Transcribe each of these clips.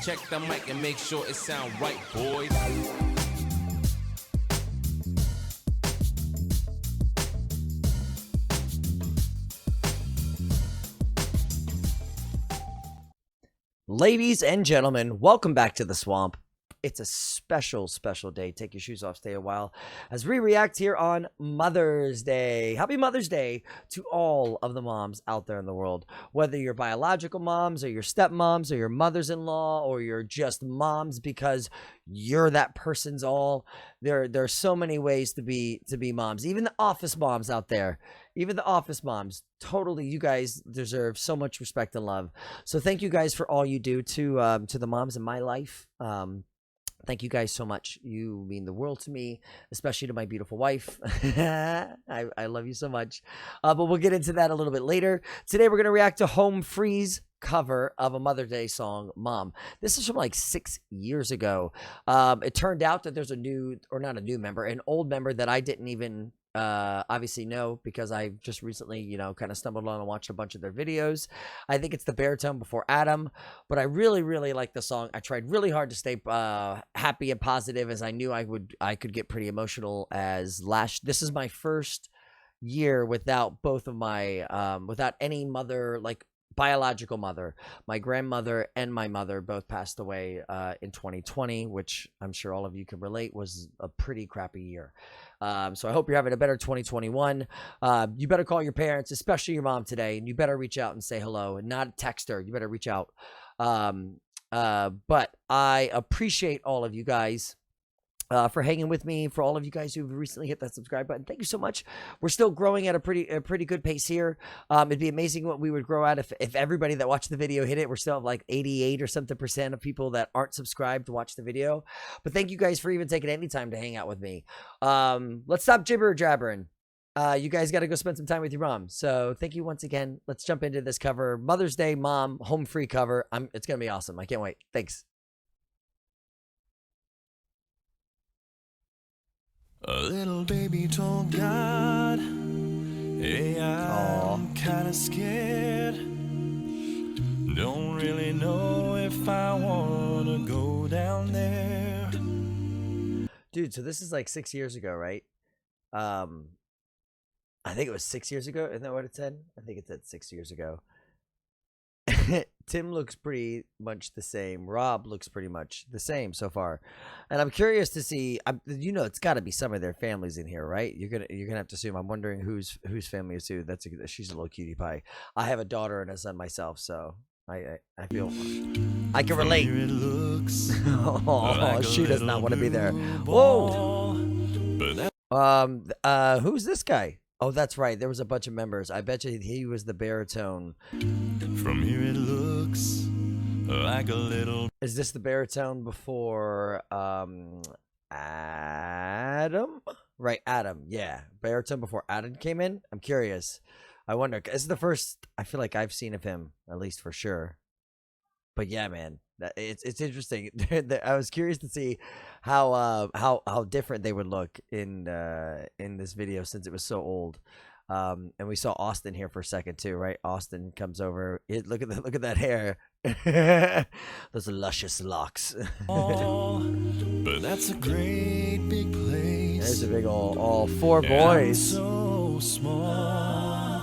Check the mic and make sure it sound right, boys. Ladies and gentlemen, welcome back to the swamp. It's a special, special day. Take your shoes off, stay a while as we react here on Mother's Day. Happy Mother's Day to all of the moms out there in the world. Whether you're biological moms or your stepmoms or your mothers-in-law or you're just moms because you're that person's all. There's so many ways to be moms. Even the office moms out there. Even the office moms, totally, you guys deserve so much respect and love. So thank you guys for all you do to the moms in my life. Thank you guys so much. You mean the world to me, especially to my beautiful wife. I love you so much. But we'll get into that a little bit later. Today we're going to react to Home Free's cover of a Mother's Day song, Mom. This is from like 6 years ago. It turned out that there's a new, or not a new member, an old member that I didn't even obviously know because I just recently, you know, kind of stumbled on and watched a bunch of their videos. I think it's the baritone before Adam, but I really, really like the song. I tried really hard to stay happy and positive, as I knew I could get pretty emotional. This is my first year without both of my without any mother, like biological mother. My grandmother and my mother both passed away in 2020, which I'm sure all of you can relate was a pretty crappy year. So I hope you're having a better 2021. You better call your parents, especially your mom today, and you better reach out and say hello and not text her. You better reach out. But I appreciate all of you guys for hanging with me, for all of you guys who've recently hit that subscribe button. Thank you so much. We're still growing at a pretty good pace here. It'd be amazing what we would grow at if everybody that watched the video hit it. We're still at like 88 or something % of people that aren't subscribed to watch the video. But thank you guys for even taking any time to hang out with me. Let's stop jibber jabbering. You guys got to go spend some time with your mom. So thank you once again. Let's jump into this cover. Mother's Day Mom Home Free cover. It's going to be awesome. I can't wait. Thanks. A little baby told God, hey, I'm kind of scared. Don't really know if I want to go down there. Dude, so this is like 6 years ago, right? I think it was 6 years ago. Isn't that what it said? I think it said 6 years ago. Tim looks pretty much the same. Rob looks pretty much the same so far, and I'm curious to see. You know, it's got to be some of their families in here, right? You're gonna have to assume. I'm wondering whose family is who. She's a little cutie pie. I have a daughter and a son myself, so I feel I can relate. Oh, she does not want to be there. Whoa. Who's this guy? Oh, that's right. There was a bunch of members. I bet you he was the baritone. From here it looks like a little. Is this the baritone before Adam? Right, Adam. Yeah, baritone before Adam came in. I'm curious. I wonder. This is the first I feel like I've seen of him, at least for sure. But yeah, man, it's interesting. I was curious to see how different they would look in this video since it was so old. And we saw Austin here for a second too, right? Austin comes over. Look at that hair. Those luscious locks. But that's a great big place. There's a big all 4 boys. So small.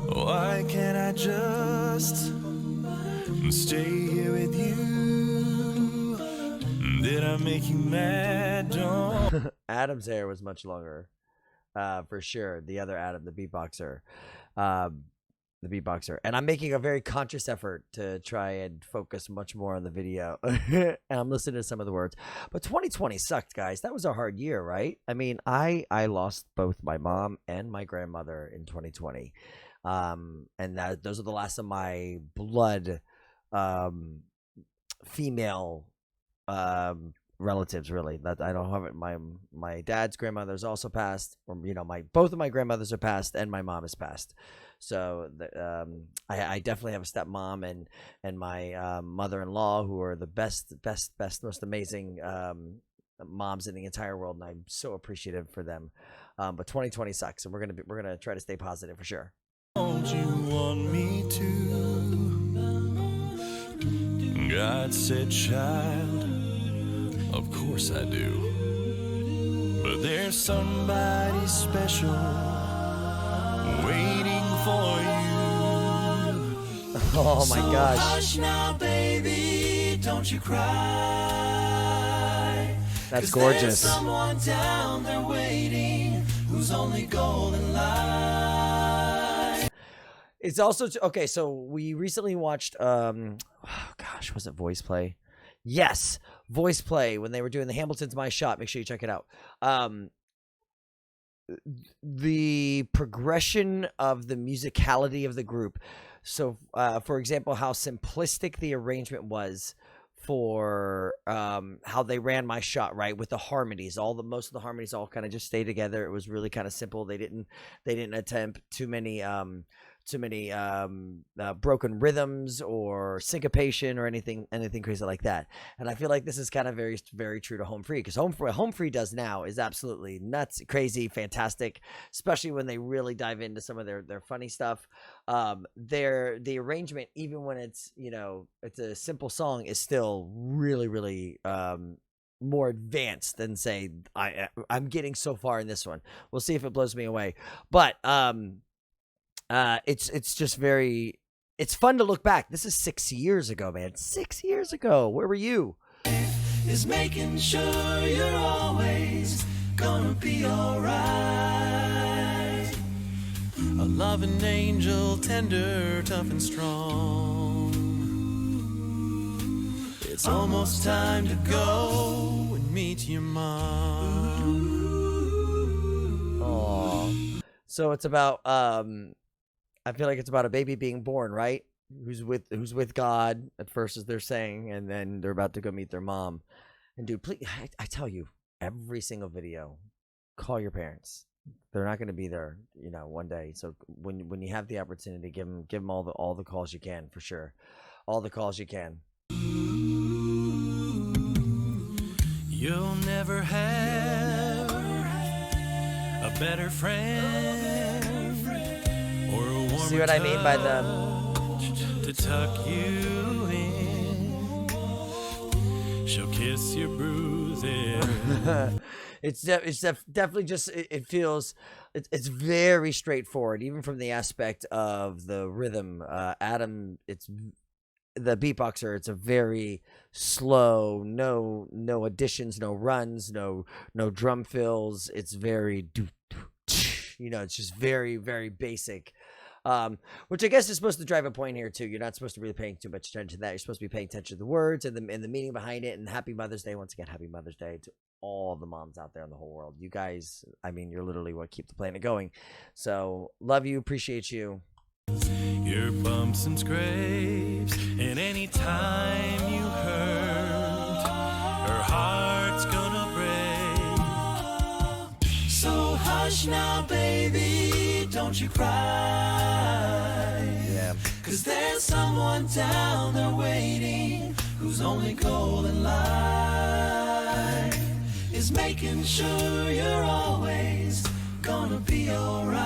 Why can't I just stay here with you? Did I make you mad? Don't. Adam's hair was much longer, for sure. The other Adam, the beatboxer, and I'm making a very conscious effort to try and focus much more on the video. And I'm listening to some of the words. But 2020 sucked, guys. That was a hard year, right? I mean, I lost both my mom and my grandmother in 2020, and those are the last of my blood female relatives, really. That I don't have it. My dad's grandmother's also passed, or you know, both of my grandmothers are passed, and my mom is passed. So I definitely have a stepmom and my mother-in-law, who are the best, most amazing moms in the entire world, and I'm so appreciative for them. But 2020 sucks, and we're gonna try to stay positive for sure. Don't you want me to? God said, child, of course I do. But there's somebody special waiting for you. Oh my gosh. Hush now, baby, don't you cry. That's 'Cause gorgeous. There's someone down there waiting who's only golden light. It's also okay. So we recently watched. Oh gosh, was it Voice Play? Yes, Voice Play when they were doing the Hamilton's My Shot. Make sure you check it out. The progression of the musicality of the group. So, for example, how simplistic the arrangement was for how they ran My Shot, right, with the harmonies. Most of the harmonies all kind of just stay together. It was really kind of simple. They didn't attempt too many broken rhythms or syncopation or anything crazy like that. And I feel like this is kind of very, very true to Home Free, because Home Free does now is absolutely nuts, crazy, fantastic, especially when they really dive into some of their funny stuff. The arrangement, even when it's it's a simple song, is still really, really more advanced than, say, I'm getting so far in this one. We'll see if it blows me away, but it's just very, it's fun to look back. This is 6 years ago, man. 6 years ago. Where were you? Is making sure you're always gonna be alright. A loving angel, tender, tough and strong. It's almost time to go and meet your mom. Aww. So it's about I feel like it's about a baby being born, right? Who's with God at first, as they're saying, and then they're about to go meet their mom. And dude, please, I tell you, every single video, call your parents. They're not going to be there, one day. So when you have the opportunity, give them all the calls you can, for sure, all the calls you can. You'll never have a better friend. See what I mean by the to tuck you in. She'll kiss your bruises. It's definitely just, it feels, it's very straightforward, even from the aspect of the rhythm. Adam, it's the beatboxer. It's a very slow, no additions, no runs, no drum fills. It's very it's just very, very basic. Which I guess is supposed to drive a point here too. You're not supposed to be paying too much attention to that. You're supposed to be paying attention to the words and the meaning behind it. And Happy Mother's Day. Once again, Happy Mother's Day to all the moms out there in the whole world. You guys, I mean, you're literally what keep the planet going. So love you, appreciate you. Your bumps and scrapes, and any time you hurt, her heart's gonna break. So hush now, baby, don't you cry. Yeah. 'Cause there's someone down there waiting whose only goal in life is making sure you're always gonna be alright.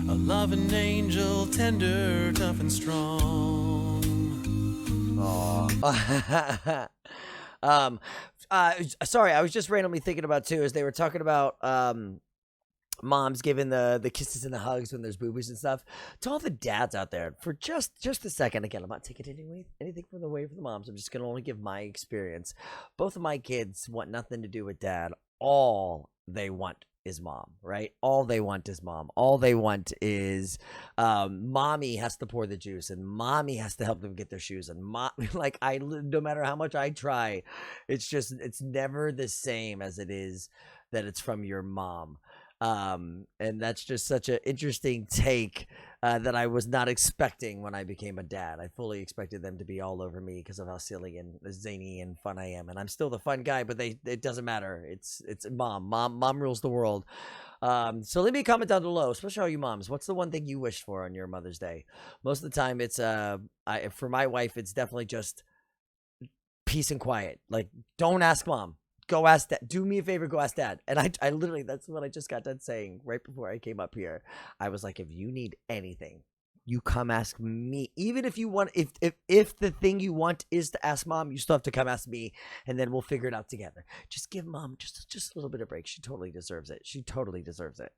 A loving angel, tender, tough and strong. Aww. Sorry, I was just randomly thinking about too, as they were talking about moms giving the kisses and the hugs when there's boobies and stuff. To all the dads out there, for just a second, again, I'm not taking anything from the way from the moms. I'm just gonna only give my experience. Both of my kids want nothing to do with dad. All they want is mom, right? All they want is mom. All they want is mommy has to pour the juice, and mommy has to help them get their shoes, and like, no matter how much I try, it's never the same as it is that it's from your mom. And that's just such an interesting take that I was not expecting when I became a dad. I fully expected them to be all over me because of how silly and zany and fun I am, and I'm still the fun guy. But it doesn't matter. It's mom rules the world. So leave me a comment down below, especially all you moms. What's the one thing you wish for on your Mother's Day? Most of the time, it's for my wife, it's definitely just peace and quiet. Like, don't ask mom. Go ask dad. Do me a favor, go ask dad. And I literally, that's what I just got done saying right before I came up here. I was like, if you need anything, you come ask me. Even if you want, if the thing you want is to ask mom, you still have to come ask me, and then we'll figure it out together. Just give mom just a little bit of break. She totally deserves it. She totally deserves it.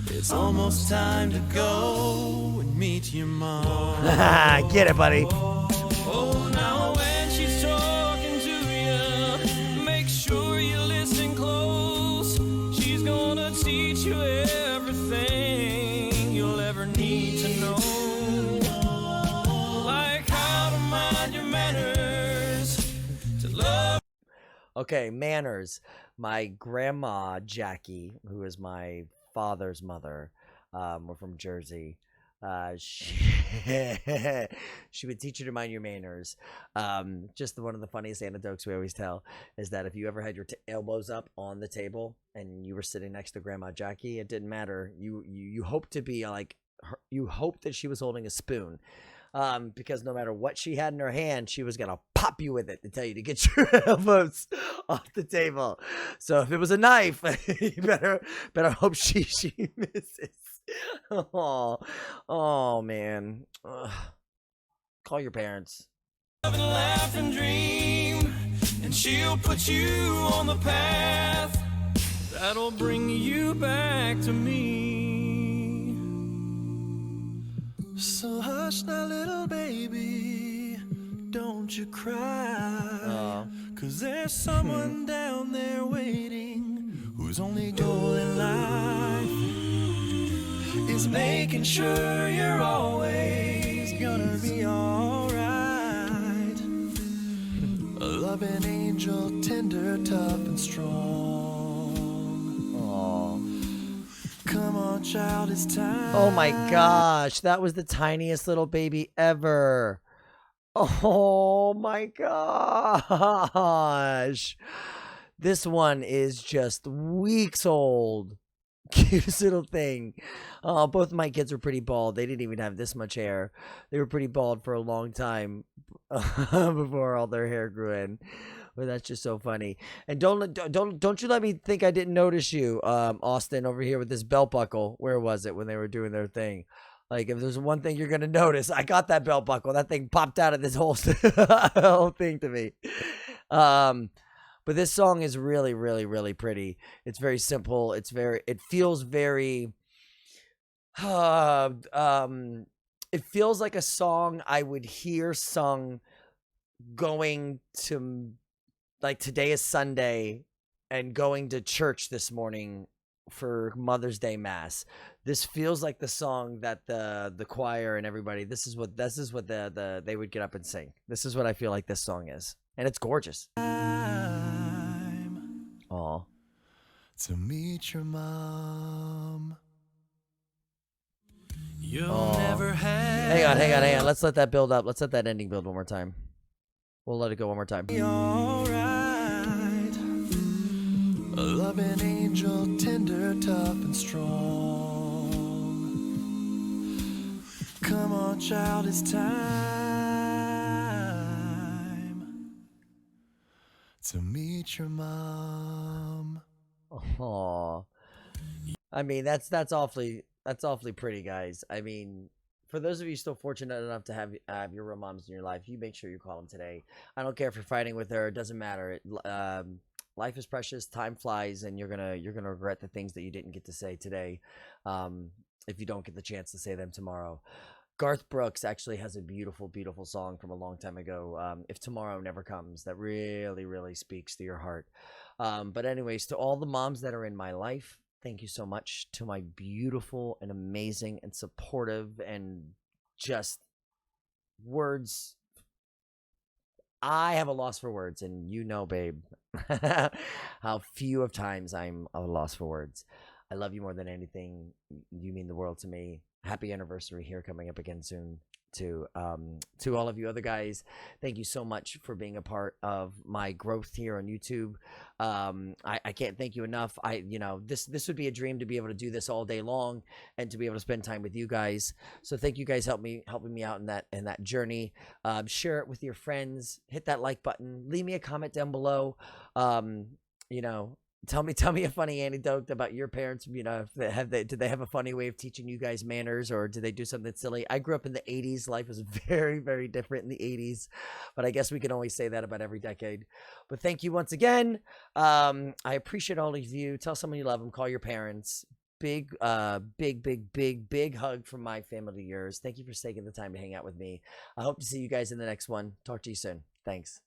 It's almost time to go and meet your mom. Get it, buddy. Oh, now when she's talking to you, make sure you listen close. She's gonna teach you everything you'll ever need to know. Like how to mind your manners, to love. Okay, manners. My grandma, Jackie, who is my father's mother, we're from Jersey. She would teach you to mind your manners. Just one of the funniest anecdotes we always tell is that if you ever had your elbows up on the table and you were sitting next to Grandma Jackie, it didn't matter. You hoped to be like her, you hoped that she was holding a spoon. Because no matter what she had in her hand, she was gonna pop you with it to tell you to get your elbows off the table. So if it was a knife, you better hope she misses. Oh man. Ugh. Call your parents. And laugh and dream, and she'll put you on the path that'll bring you back to me. So hush now, little baby, don't you cry, 'cause there's someone down there waiting whose only goal in life is making sure you're always gonna be alright. A loving angel, tender, tough, and strong. Aw. Come on, child, it's time. Oh my gosh, that was the tiniest little baby ever. Oh my gosh. This one is just weeks old. Cutest little thing. Both of my kids were pretty bald. They didn't even have this much hair. They were pretty bald for a long time before all their hair grew in. But that's just so funny. And don't you let me think I didn't notice you, Austin, over here with this belt buckle. Where was it when they were doing their thing? Like, if there's one thing you're gonna notice, I got that belt buckle. That thing popped out of this whole whole thing to me. But this song is really, really, really pretty. It's very simple. It feels very, it feels like a song I would hear sung going to, like, today is Sunday and going to church this morning for Mother's Day Mass. This feels like the song that the choir and everybody, this is what they would get up and sing. This is what I feel like this song is. And it's gorgeous. Aw. To meet your mom. You'll never have. Hang on. Let's let that build up. Let's let that ending build one more time. We'll let it go one more time. All right. A loving angel, tender, tough, and strong. Come on, child, it's time to meet your mom. Aw. I mean, that's awfully pretty, guys. I mean, for those of you still fortunate enough to have your real moms in your life, you make sure you call them today. I don't care if you're fighting with her; it doesn't matter. Life is precious, time flies, and you're gonna regret the things that you didn't get to say today, if you don't get the chance to say them tomorrow. Garth Brooks actually has a beautiful, beautiful song from a long time ago, If Tomorrow Never Comes, that really, really speaks to your heart. But anyways, to all the moms that are in my life, thank you so much. To my beautiful and amazing and supportive and just words. I have a loss for words, and you know, babe, how few of times I'm a loss for words. I love you more than anything. You mean the world to me. Happy anniversary here coming up again soon. To all of you other guys, thank you so much for being a part of my growth here on YouTube. I can't thank you enough. This would be a dream to be able to do this all day long and to be able to spend time with you guys. So thank you guys helping me out in that journey. Share it with your friends. Hit that like button. Leave me a comment down below. Tell me a funny anecdote about your parents. You know, did they have a funny way of teaching you guys manners, or did they do something silly? I grew up in the 80s. Life was very, very different in the 80s, but I guess we can always say that about every decade. But thank you once again. I appreciate all of you. Tell someone you love them. Call your parents. Big hug from my family to yours. Thank you for taking the time to hang out with me. I hope to see you guys in the next one. Talk to you soon. Thanks.